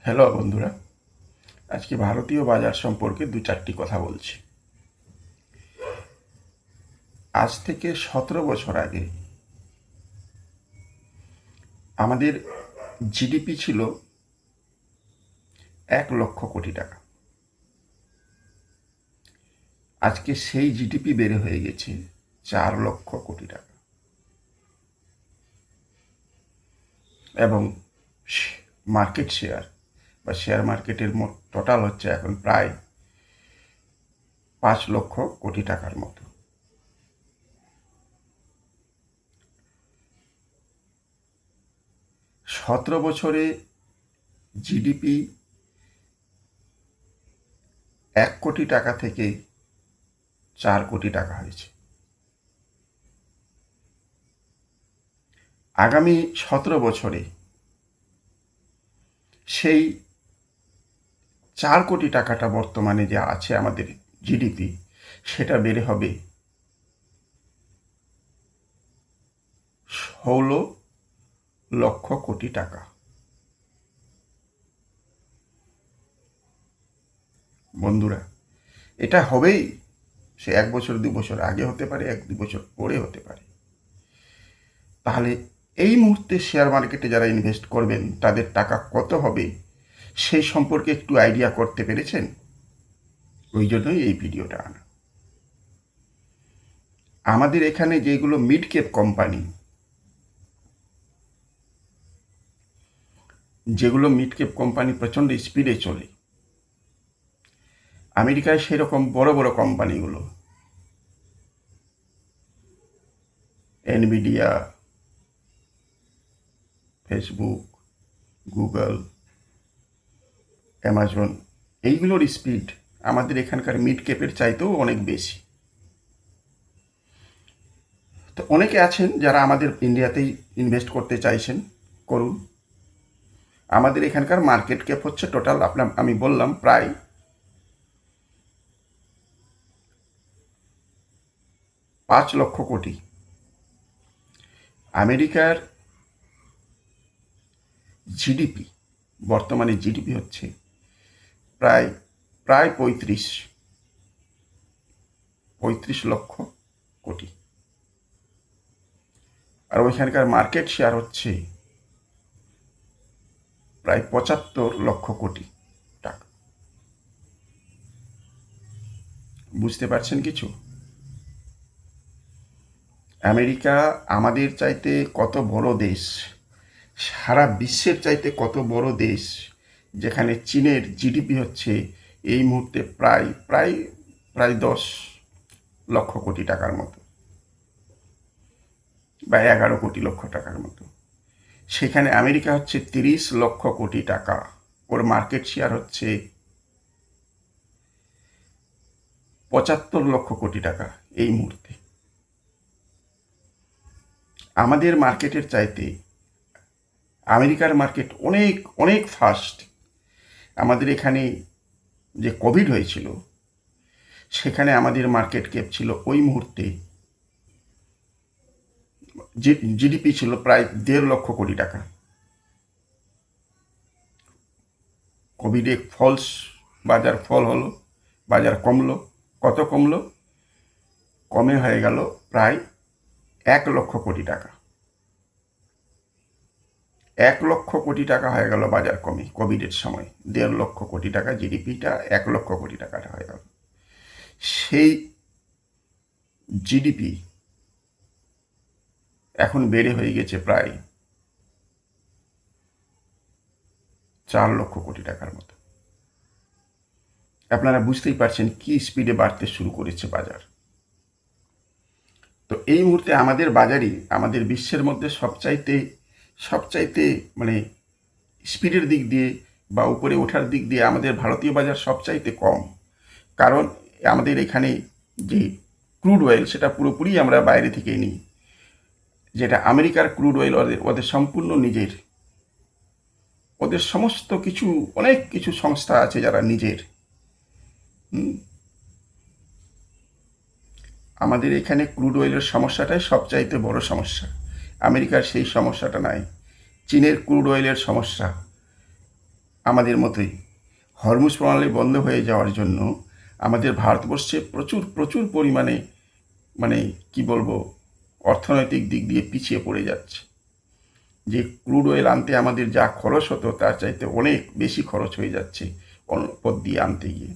Hello বন্ধুরা, আজকে ভারতীয় বাজার সম্পর্কে দু চারটি কথা বলছি। আজ থেকে 17 বছর আগে আমাদের জিডিপি ছিল 1 লক্ষ কোটি টাকা। আজকে সেই জিডিপি বেড়ে হয়ে গেছে 4 লক্ষ কোটি টাকা, এবং মার্কেট শেয়ার বা শেয়ার মার্কেটের মোট টোটাল হচ্ছে এখন প্রায় 5 লক্ষ কোটি টাকার মতো। সতেরো বছরে জিডিপি 1 কোটি টাকা থেকে 4 কোটি টাকা হয়েছে। আগামী 17 বছরে সেই 4 কোটি টাকাটা বর্তমানে যে আছে আমাদের জিডিপি, সেটা বেড়ে হবে 16 লক্ষ কোটি টাকা। বন্ধুরা, এটা হবেই। সে 1 বছর 2 বছর আগে হতে পারে, 1-2 বছর পরে হতে পারে। তাহলে এই মুহূর্তে শেয়ার মার্কেটে যারা ইনভেস্ট করবেন তাদের টাকা কত হবে সেই সম্পর্কে একটু আইডিয়া করতে পেরেছেন? ওই জন্যই এই ভিডিওটা আনা। আমাদের এখানে যেগুলো মিড ক্যাপ কোম্পানি, যেগুলো মিড ক্যাপ কোম্পানি প্রচণ্ড স্পিডে চলে, আমেরিকায় সেরকম বড় বড় কোম্পানিগুলো এনভিডিয়া, ফেসবুক, গুগল, অ্যামাজন, এইগুলোর স্পিড আমাদের এখানকার মিড ক্যাপের চাইতেও অনেক বেশি। তো অনেকে আছেন যারা আমাদের ইন্ডিয়াতেই ইনভেস্ট করতে চাইছেন, করুন। আমাদের এখানকার মার্কেট ক্যাপ হচ্ছে টোটাল আমি বললাম প্রায় 5 লক্ষ কোটি। আমেরিকার জিডিপি, বর্তমানে জিডিপি হচ্ছে প্রায় প্রায় 35 লক্ষ কোটি, আর ওইখানকার মার্কেট শেয়ার হচ্ছে প্রায় 75 লক্ষ কোটি টাকা। বুঝতে পারছেন কিছু? আমেরিকা আমাদের চাইতে কত বড় দেশ, সারা বিশ্বের চাইতে কত বড় দেশ, যেখানে চীনের জিডিপি হচ্ছে এই মুহূর্তে প্রায় প্রায় প্রায় 10 লক্ষ কোটি টাকার মতো, বা 11 কোটি লক্ষ টাকার মতো। সেখানে আমেরিকা হচ্ছে 30 লক্ষ কোটি টাকা, ওর মার্কেট শেয়ার হচ্ছে 75 লক্ষ কোটি টাকা এই মুহূর্তে। আমাদের মার্কেটের চাইতে আমেরিকার মার্কেট অনেক অনেক ফাস্ট। আমাদের এখানে যে কোভিড হয়েছিল, সেখানে আমাদের মার্কেট ক্যাপ ছিল ওই মুহূর্তে, জিডিপি ছিল প্রায় 1.5 লক্ষ কোটি টাকা। কোভিডে বাজার ফল হলো, বাজার কমলো। কত কমলো? কমে হয়ে গেল প্রায় 1 লক্ষ কোটি টাকা। 1 লক্ষ কোটি টাকা হয়ে গেল বাজার কমে কোভিডের সময়। 1.5 লক্ষ কোটি টাকা জিডিপিটা 1 লক্ষ কোটি টাকাটা হয়ে গেল। সেই জিডিপি এখন বেড়ে হয়ে গেছে প্রায় 4 লক্ষ কোটি টাকার মতো। আপনারা বুঝতেই পারছেন কি স্পিডে বাড়তে শুরু করেছে বাজার। তো এই মুহূর্তে আমাদের বাজারই আমাদের বিশ্বের মধ্যে সবচাইতে মানে স্পিডের দিক দিয়ে বা উপরে ওঠার দিক দিয়ে আমাদের ভারতীয় বাজার সবচাইতে কম। কারণ আমাদের এখানে যে ক্রুড অয়েল, সেটা পুরোপুরি আমরা বাইরে থেকে নিই। যেটা আমেরিকার ক্রুড অয়েল ওদের সম্পূর্ণ নিজের। ওদের সমস্ত কিছু, অনেক কিছু সংস্থা আছে যারা নিজের। আমাদের এখানে ক্রুড অয়েলের সমস্যাটাই সবচাইতে বড় সমস্যা। আমেরিকার সেই সমস্যাটা নাই। চীনের ক্রুড অয়েলের সমস্যা, আমাদের মতোই হরমুজ প্রণালী বন্ধ হয়ে যাওয়ার জন্য আমাদের ভারতবর্ষে প্রচুর প্রচুর পরিমাণে মানে কি বলবো অর্থনৈতিক দিক দিয়ে পিছিয়ে পড়ে যাচ্ছে। যে ক্রুড অয়েল আনতে আমাদের যা খরচ হতো তার চাইতে অনেক বেশি খরচ হয়ে যাচ্ছে অন্য পথ দিয়ে আনতে গিয়ে।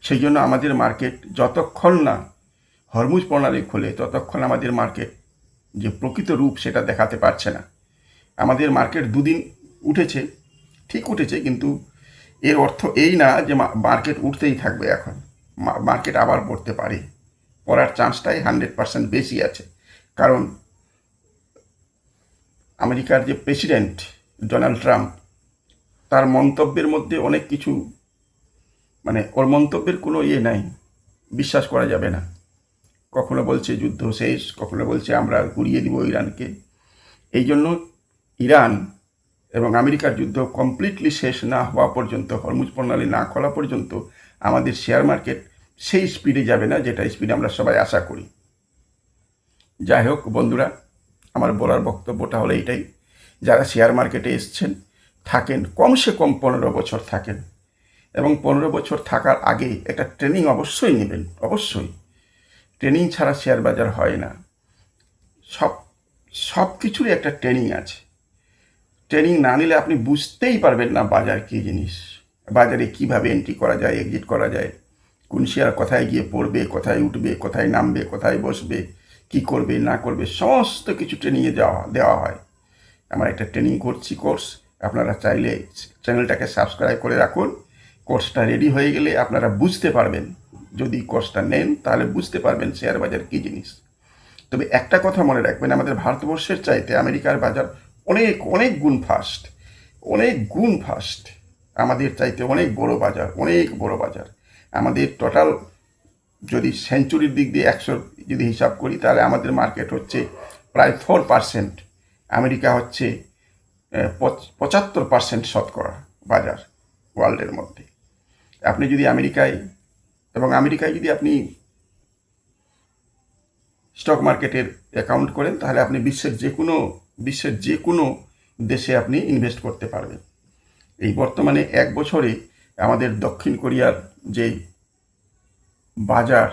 সেই জন্য আমাদের মার্কেট যতক্ষণ না হরমুজ প্রণালী খোলে ততক্ষণ আমাদের মার্কেট যে প্রকৃত রূপ সেটা দেখাতে পারছে না। আমাদের মার্কেট দুদিন উঠেছে, ঠিক উঠেছে, কিন্তু এর অর্থ এই না যে মার্কেট উঠতেই থাকবে। এখন মার্কেট আবার পড়তে পারে, পড়ার চান্সটাই 100% বেশি আছে। কারণ আমেরিকার যে প্রেসিডেন্ট ডোনাল্ড ট্রাম্প, তার মন্তব্যের মধ্যে অনেক কিছু মানে ওর মন্তব্যের কোনো ইয়ে নাই, বিশ্বাস করা যাবে না। কখনো বলছে যুদ্ধ শেষ, কখনো বলছে আমরা গুড়িয়ে দিব ইরানকে। এই জন্য ইরান এবং আমেরিকার যুদ্ধ কমপ্লিটলি শেষ না হওয়া পর্যন্ত, হরমুজ প্রণালী না খোলা পর্যন্ত আমাদের শেয়ার মার্কেট সেই স্পিডে যাবে না যেটা স্পিডে আমরা সবাই আশা করি। যাই হোক বন্ধুরা, আমার বলার বক্তব্যটা হলো এইটাই, যারা শেয়ার মার্কেটে এসছেন থাকেন, কমসে কম 15 বছর থাকেন, এবং 15 বছর থাকার আগে একটা ট্রেনিং অবশ্যই নেবেন। অবশ্যই ট্রেনিং ছাড়া শেয়ার বাজার হয় না। সব সব কিছুরই একটা ট্রেনিং আছে। ট্রেনিং না নিলে আপনি বুঝতেই পারবেন না বাজার কী জিনিস, বাজারে কিভাবে এন্ট্রি করা যায়, এক্সিট করা যায়, কোন শেয়ার কোথায় গিয়ে পড়বে, কোথায় উঠবে, কোথায় নামবে, কোথায় বসবে, কি করবে না করবে, সমস্ত কিছু ট্রেনিংয়ে দেওয়া হয়। আমার একটা ট্রেনিং করছি কোর্স, আপনারা চাইলে চ্যানেলটাকে সাবস্ক্রাইব করে রাখুন। কোর্সটা রেডি হয়ে গেলে আপনারা বুঝতে পারবেন, যদি কোর্সটা নেন তাহলে বুঝতে পারবেন শেয়ার বাজার কী জিনিস। তবে একটা কথা মনে রাখবেন, আমাদের ভারতবর্ষের চাইতে আমেরিকার বাজার অনেক অনেক গুণ ফাস্ট, অনেক গুণ ফাস্ট। আমাদের চাইতে অনেক বড় বাজার, অনেক বড় বাজার। আমাদের টোটাল যদি সেঞ্চুরির দিক দিয়ে 100 যদি হিসাব করি তাহলে আমাদের মার্কেট হচ্ছে প্রায় 4%, আমেরিকা হচ্ছে 75% শতকরা বাজার ওয়ার্ল্ডের মধ্যে। আপনি যদি আমেরিকায় যদি আপনি স্টক মার্কেটের অ্যাকাউন্ট করেন তাহলে আপনি বিশ্বের যে কোনো দেশে আপনি ইনভেস্ট করতে পারবেন। এই বর্তমানে 1 বছরে আমাদের দক্ষিণ কোরিয়ার যে বাজার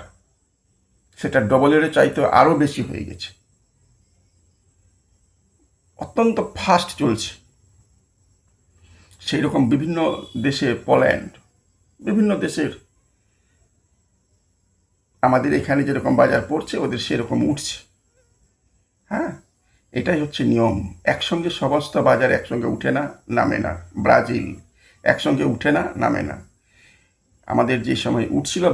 সেটা ডবলের চাইতে আরও বেশি হয়ে গেছে, অত্যন্ত ফাস্ট চলছে। সেই রকম বিভিন্ন দেশে, পোল্যান্ড, বিভিন্ন দেশের আমাদের এখানে যেরকম বাজার পড়ছে ওদের সেরকম উঠছে। হ্যাঁ, এটাই হচ্ছে নিয়ম। একসঙ্গে সমস্ত বাজার একসঙ্গে উঠে না, নামে না। ব্রাজিল একসঙ্গে উঠে না, নামে না। আমাদের যে সময়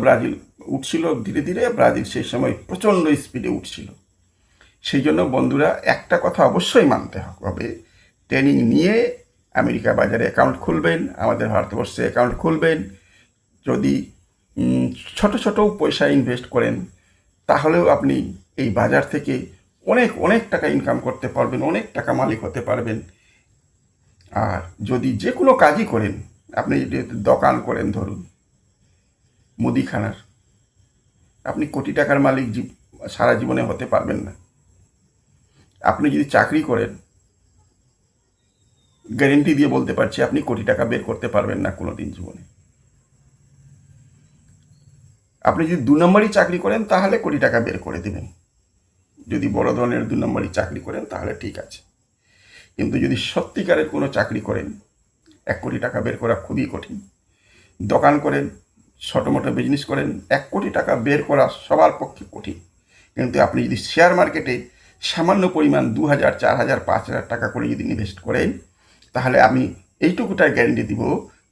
ব্রাজিল উঠছিল ধীরে ধীরে, ব্রাজিল সেই সময় প্রচণ্ড স্পিডে উঠছিল। সেই জন্য বন্ধুরা একটা কথা অবশ্যই মানতে হবে, ট্রেনিং নিয়ে আমেরিকা বাজারে অ্যাকাউন্ট খুলবেন, আমাদের ভারতবর্ষে অ্যাকাউন্ট খুলবেন। যদি ছোট ছোট পয়সা ইনভেস্ট করেন তাহলেও আপনি এই বাজার থেকে অনেক অনেক টাকা ইনকাম করতে পারবেন, অনেক টাকা মালিক হতে পারবেন। আর যদি যে কোনো কাজই করেন, আপনি যদি দোকান করেন, ধরুন মুদিখানার, আপনি কোটি টাকার মালিক সারা জীবনে হতে পারবেন না। আপনি যদি চাকরি করেন, গ্যারেন্টি দিয়ে বলতে পারছি আপনি কোটি টাকা বের করতে পারবেন না কোনো দিন জীবনে। আপনি যদি 2 নম্বরই চাকরি করেন তাহলে কোটি টাকা বের করে দেবেন, যদি বড় ধরনের 2 নম্বরই চাকরি করেন তাহলে ঠিক আছে। কিন্তু যদি সত্যিকারের কোনো চাকরি করেন 1 কোটি টাকা বের করা খুবই কঠিন। দোকান করেন, ছোটো মোটো বিজনেস করেন, 1 কোটি টাকা বের করা সবার পক্ষে কঠিন। কিন্তু আপনি যদি শেয়ার মার্কেটে সামান্য পরিমাণ 2000, 4000, 5000 টাকা করে যদি ইনভেস্ট করেন তাহলে আমি এইটুকুটাই গ্যারেন্টি দিব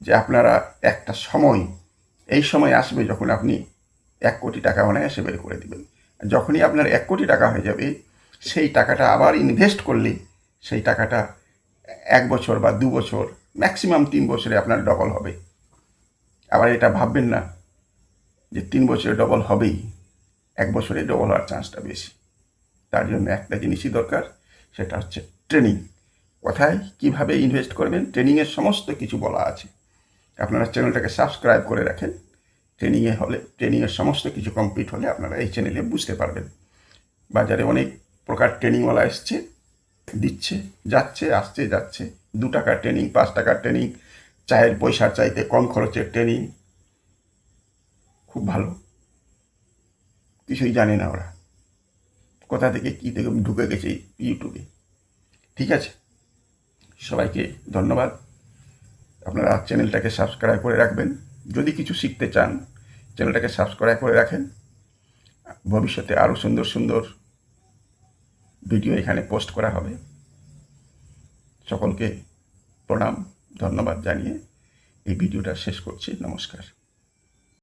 যে আপনারা একটা সময়, এই সময় আসবে যখন আপনি 1 কোটি টাকা অনায়াসে বের করে দেবেন। যখনই আপনার 1 কোটি টাকা হয়ে যাবে, সেই টাকাটা আবার ইনভেস্ট করলে সেই টাকাটা 1 বছর বা 2 বছর, ম্যাক্সিমাম 3 বছরে আপনার ডবল হবে। আবার এটা ভাববেন না যে 3 বছরে ডবল হবেই, 1 বছরে ডবল হওয়ার চান্সটা বেশি। তার জন্য একটা জিনিসই দরকার, সেটা হচ্ছে ট্রেনিং। কোথায় কীভাবে ইনভেস্ট করবেন ট্রেনিংয়ের সমস্ত কিছু বলা আছে। আপনারা চ্যানেলটাকে সাবস্ক্রাইব করে রাখেন। ট্রেনিংয়ের সমস্ত কিছু কমপ্লিট হলে আপনারা এই চ্যানেলে বুঝতে পারবেন। বাজারে অনেক প্রকার ট্রেনিংওয়ালা এসছে, দিচ্ছে, যাচ্ছে, আসছে, যাচ্ছে। 2 টাকার ট্রেনিং, 5 টাকার ট্রেনিং, চায়ের পয়সার চাইতে কম খরচের ট্রেনিং, খুব ভালো। কিছুই জানে না ওরা, কোথা থেকে কী থেকে ঢুকে গেছে ইউটিউবে। ঠিক আছে, সবাইকে ধন্যবাদ। আপনারা চ্যানেলটাকে সাবস্ক্রাইব করে রাখবেন। যদি কিছু শিখতে চান চ্যানেলটাকে সাবস্ক্রাইব করে রাখেন। ভবিষ্যতে আরও সুন্দর সুন্দর ভিডিও এখানে পোস্ট করা হবে। সকলকে প্রণাম, ধন্যবাদ জানিয়ে এই ভিডিওটা শেষ করছি। নমস্কার।